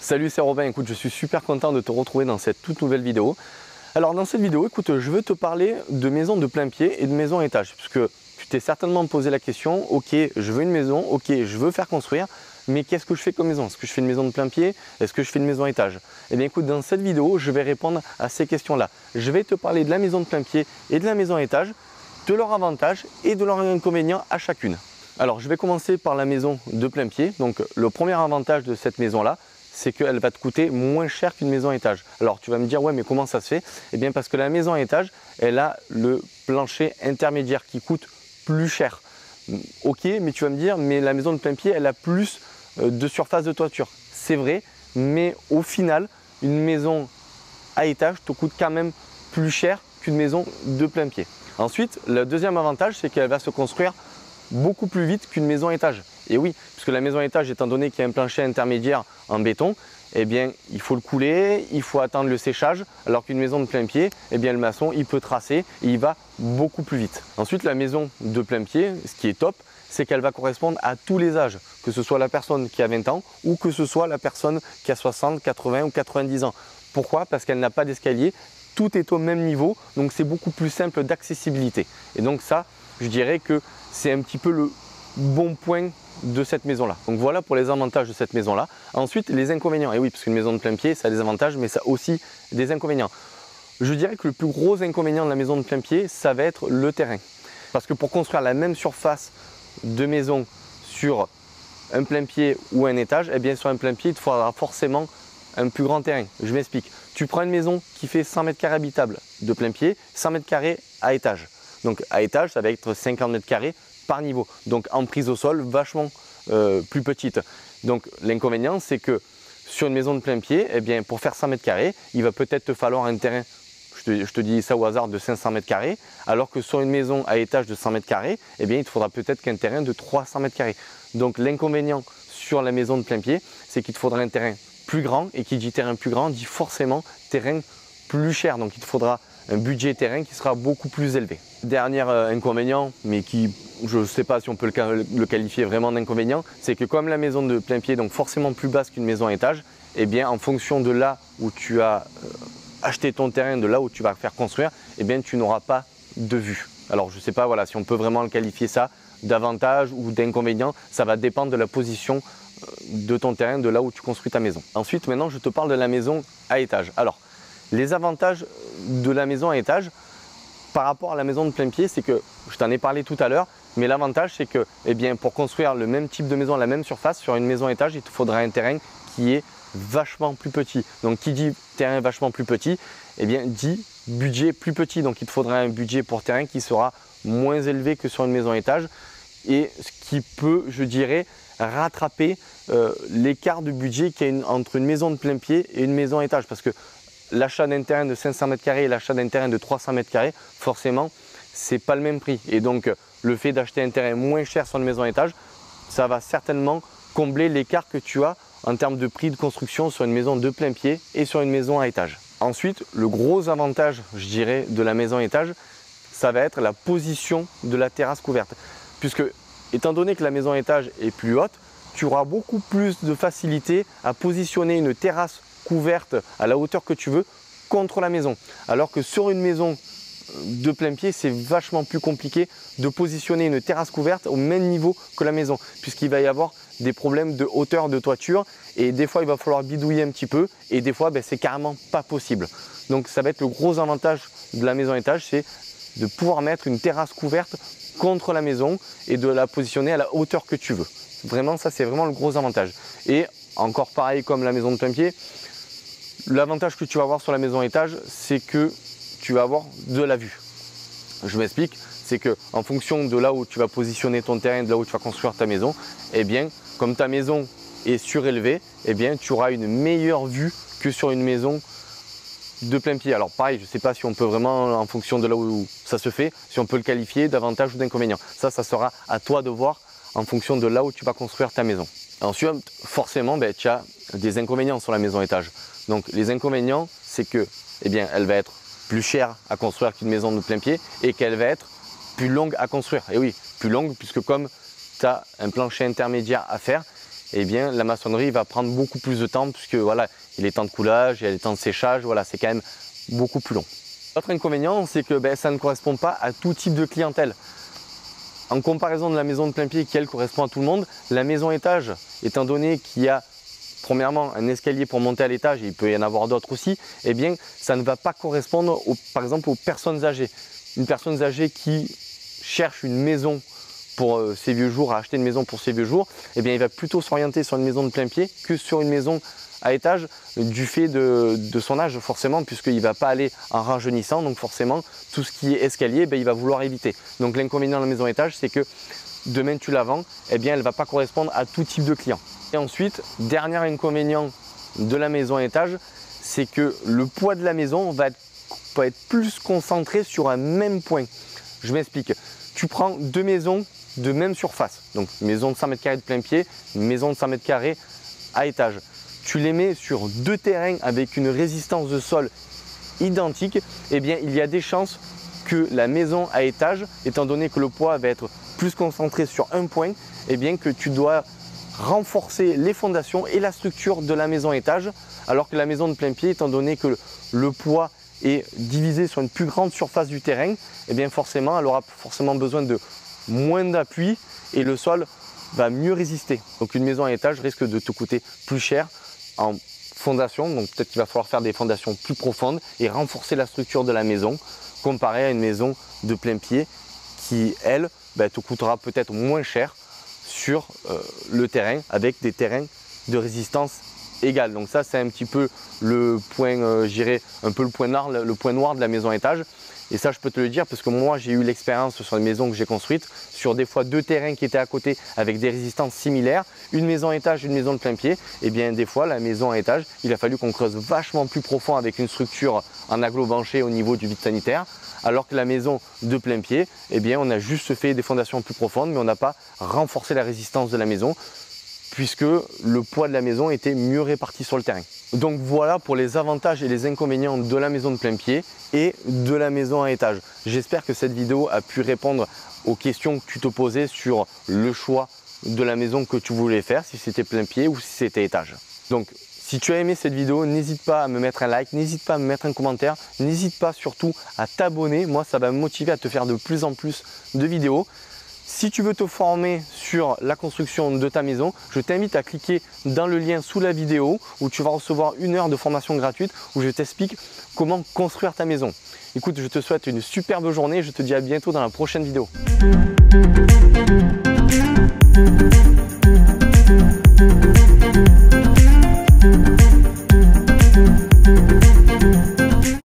Salut, c'est Robin. Écoute, je suis super content de te retrouver dans cette toute nouvelle vidéo. Alors dans cette vidéo, écoute, je veux te parler de maisons de plein pied et de maisons à étage. Puisque tu t'es certainement posé la question, ok, je veux une maison, ok, je veux faire construire, mais qu'est-ce que je fais comme maison? Est-ce que je fais une maison de plein pied? Est-ce que je fais une maison à étage? Eh bien écoute, dans cette vidéo, je vais répondre à ces questions-là. Je vais te parler de la maison de plein pied et de la maison à étage, de leurs avantages et de leurs inconvénients à chacune. Alors je vais commencer par la maison de plein pied. Donc le premier avantage de cette maison-là, c'est qu'elle va te coûter moins cher qu'une maison à étage. Alors tu vas me dire, ouais, mais comment ça se fait? Eh bien parce que la maison à étage, elle a le plancher intermédiaire qui coûte plus cher. Ok, mais tu vas me dire, mais la maison de plein pied, elle a plus de surface de toiture. C'est vrai, mais au final, une maison à étage te coûte quand même plus cher qu'une maison de plein pied. Ensuite, le deuxième avantage, c'est qu'elle va se construire beaucoup plus vite qu'une maison à étage. Et oui, puisque la maison à étage, étant donné qu'il y a un plancher intermédiaire en béton, eh bien, il faut le couler, il faut attendre le séchage, alors qu'une maison de plein pied, eh bien, le maçon, il peut tracer et il va beaucoup plus vite. Ensuite, la maison de plein pied, ce qui est top, c'est qu'elle va correspondre à tous les âges, que ce soit la personne qui a 20 ans ou que ce soit la personne qui a 60, 80 ou 90 ans. Pourquoi? Parce qu'elle n'a pas d'escalier, tout est au même niveau, donc c'est beaucoup plus simple d'accessibilité. Et donc ça, je dirais que c'est un petit peu le bon point de cette maison-là. Donc voilà pour les avantages de cette maison-là. Ensuite, les inconvénients. Et oui, parce qu'une maison de plein pied, ça a des avantages, mais ça a aussi des inconvénients. Je dirais que le plus gros inconvénient de la maison de plein pied, ça va être le terrain. Parce que pour construire la même surface de maison sur un plein pied ou un étage, eh bien sur un plein pied, il te faudra forcément un plus grand terrain. Je m'explique. Tu prends une maison qui fait 100 mètres carrés habitables de plein pied, 100 mètres carrés à étage. Donc à étage, ça va être 50 mètres carrés par niveau. Donc en prise au sol, vachement plus petite. Donc l'inconvénient, c'est que sur une maison de plein pied, eh bien, pour faire 100 mètres carrés, il va peut-être te falloir un terrain, je te dis ça au hasard, de 500 mètres carrés, alors que sur une maison à étage de 100 mètres carrés, eh bien, il te faudra peut-être qu'un terrain de 300 mètres carrés. Donc l'inconvénient sur la maison de plein pied, c'est qu'il te faudra un terrain plus grand, et qui dit terrain plus grand, dit forcément terrain plus cher. Donc il te faudra un budget terrain qui sera beaucoup plus élevé. Dernier inconvénient, mais qui, je ne sais pas si on peut le qualifier vraiment d'inconvénient, c'est que comme la maison de plein pied, donc forcément plus basse qu'une maison à étage, eh bien en fonction de là où tu as acheté ton terrain, de là où tu vas faire construire, eh bien tu n'auras pas de vue. Alors je ne sais pas voilà, si on peut vraiment le qualifier ça d'avantage ou d'inconvénient, ça va dépendre de la position de ton terrain, de là où tu construis ta maison. Ensuite, maintenant, je te parle de la maison à étage. Alors, les avantages de la maison à étage par rapport à la maison de plein pied, c'est que, je t'en ai parlé tout à l'heure, mais l'avantage c'est que eh bien, pour construire le même type de maison, la même surface, sur une maison à étage, il te faudra un terrain qui est vachement plus petit. Donc qui dit terrain vachement plus petit, eh bien, dit budget plus petit. Donc il te faudra un budget pour terrain qui sera moins élevé que sur une maison à étage, et ce qui peut, je dirais, rattraper l'écart de budget qu'il y a entre une maison de plein pied et une maison à étage. Parce que l'achat d'un terrain de 500 mètres carrés et l'achat d'un terrain de 300 mètres carrés, forcément, c'est pas le même prix. Et donc, le fait d'acheter un terrain moins cher sur une maison à étage, ça va certainement combler l'écart que tu as en termes de prix de construction sur une maison de plein pied et sur une maison à étage. Ensuite, le gros avantage, je dirais, de la maison à étage, ça va être la position de la terrasse couverte. Puisque, étant donné que la maison à étage est plus haute, tu auras beaucoup plus de facilité à positionner une terrasse couverte à la hauteur que tu veux contre la maison. Alors que sur une maison de plein pied, c'est vachement plus compliqué de positionner une terrasse couverte au même niveau que la maison, puisqu'il va y avoir des problèmes de hauteur de toiture, et des fois il va falloir bidouiller un petit peu, et des fois c'est carrément pas possible. Donc ça va être le gros avantage de la maison à étage, c'est de pouvoir mettre une terrasse couverte contre la maison et de la positionner à la hauteur que tu veux. Vraiment, ça c'est vraiment le gros avantage. Et encore pareil comme la maison de plein pied, l'avantage que tu vas avoir sur la maison à étage, c'est que tu vas avoir de la vue. Je m'explique, c'est que en fonction de là où tu vas positionner ton terrain, de là où tu vas construire ta maison, eh bien, comme ta maison est surélevée, eh bien, tu auras une meilleure vue que sur une maison de plein pied. Alors pareil, je ne sais pas si on peut vraiment, en fonction de là où ça se fait, si on peut le qualifier d'avantage ou d'inconvénient. Ça sera à toi de voir en fonction de là où tu vas construire ta maison. Ensuite, forcément, tu as des inconvénients sur la maison à étage. Donc les inconvénients, c'est que, eh bien, elle va être plus chère à construire qu'une maison de plein pied et qu'elle va être plus longue à construire. Et oui, plus longue puisque comme tu as un plancher intermédiaire à faire, eh bien la maçonnerie va prendre beaucoup plus de temps puisque voilà, il y a les temps de coulage, il y a les temps de séchage, voilà, c'est quand même beaucoup plus long. L'autre inconvénient, c'est que ça ne correspond pas à tout type de clientèle. En comparaison de la maison de plein pied qui elle correspond à tout le monde, la maison étage, étant donné qu'il y a premièrement un escalier pour monter à l'étage, et il peut y en avoir d'autres aussi, eh bien ça ne va pas correspondre par exemple aux personnes âgées. Une personne âgée qui cherche une maison pour ses vieux jours, à acheter une maison pour ses vieux jours, eh bien il va plutôt s'orienter sur une maison de plein pied que sur une maison à étage du fait de son âge forcément, puisqu'il ne va pas aller en rajeunissant, donc forcément tout ce qui est escalier, il va vouloir éviter. Donc l'inconvénient de la maison à étage, c'est que demain tu la vends, eh bien elle ne va pas correspondre à tout type de client. Et ensuite, dernier inconvénient de la maison à étage, c'est que le poids de la maison va être plus concentré sur un même point. Je m'explique. Tu prends deux maisons de même surface, donc une maison de 100 m² de plein pied, une maison de 100 m² à étage. Tu les mets sur deux terrains avec une résistance de sol identique, eh bien il y a des chances que la maison à étage, étant donné que le poids va être plus concentré sur un point, eh bien que tu dois renforcer les fondations et la structure de la maison à étage, alors que la maison de plein pied, étant donné que le poids est divisé sur une plus grande surface du terrain, eh bien forcément elle aura forcément besoin de moins d'appui et le sol va mieux résister. Donc une maison à étage risque de te coûter plus cher en fondation, donc peut-être qu'il va falloir faire des fondations plus profondes et renforcer la structure de la maison comparé à une maison de plein pied qui elle te coûtera peut-être moins cher sur le terrain avec des terrains de résistance égale. Donc ça c'est un petit peu le point, j'irais un peu le point noir de la maison à étage. Et ça je peux te le dire parce que moi j'ai eu l'expérience sur les maisons que j'ai construites, sur des fois deux terrains qui étaient à côté avec des résistances similaires, une maison à étage, une maison de plein pied, et bien des fois la maison à étage, il a fallu qu'on creuse vachement plus profond avec une structure en aglo-banché au niveau du vide sanitaire, alors que la maison de plein pied, eh bien on a juste fait des fondations plus profondes mais on n'a pas renforcé la résistance de la maison, puisque le poids de la maison était mieux réparti sur le terrain. Donc voilà pour les avantages et les inconvénients de la maison de plein pied et de la maison à étage. J'espère que cette vidéo a pu répondre aux questions que tu te posais sur le choix de la maison que tu voulais faire, si c'était plein pied ou si c'était étage. Donc si tu as aimé cette vidéo, n'hésite pas à me mettre un like, n'hésite pas à me mettre un commentaire, n'hésite pas surtout à t'abonner. Moi ça va me motiver à te faire de plus en plus de vidéos. Si tu veux te former sur la construction de ta maison, je t'invite à cliquer dans le lien sous la vidéo où tu vas recevoir 1 heure de formation gratuite où je t'explique comment construire ta maison. Écoute, je te souhaite une superbe journée et je te dis à bientôt dans la prochaine vidéo.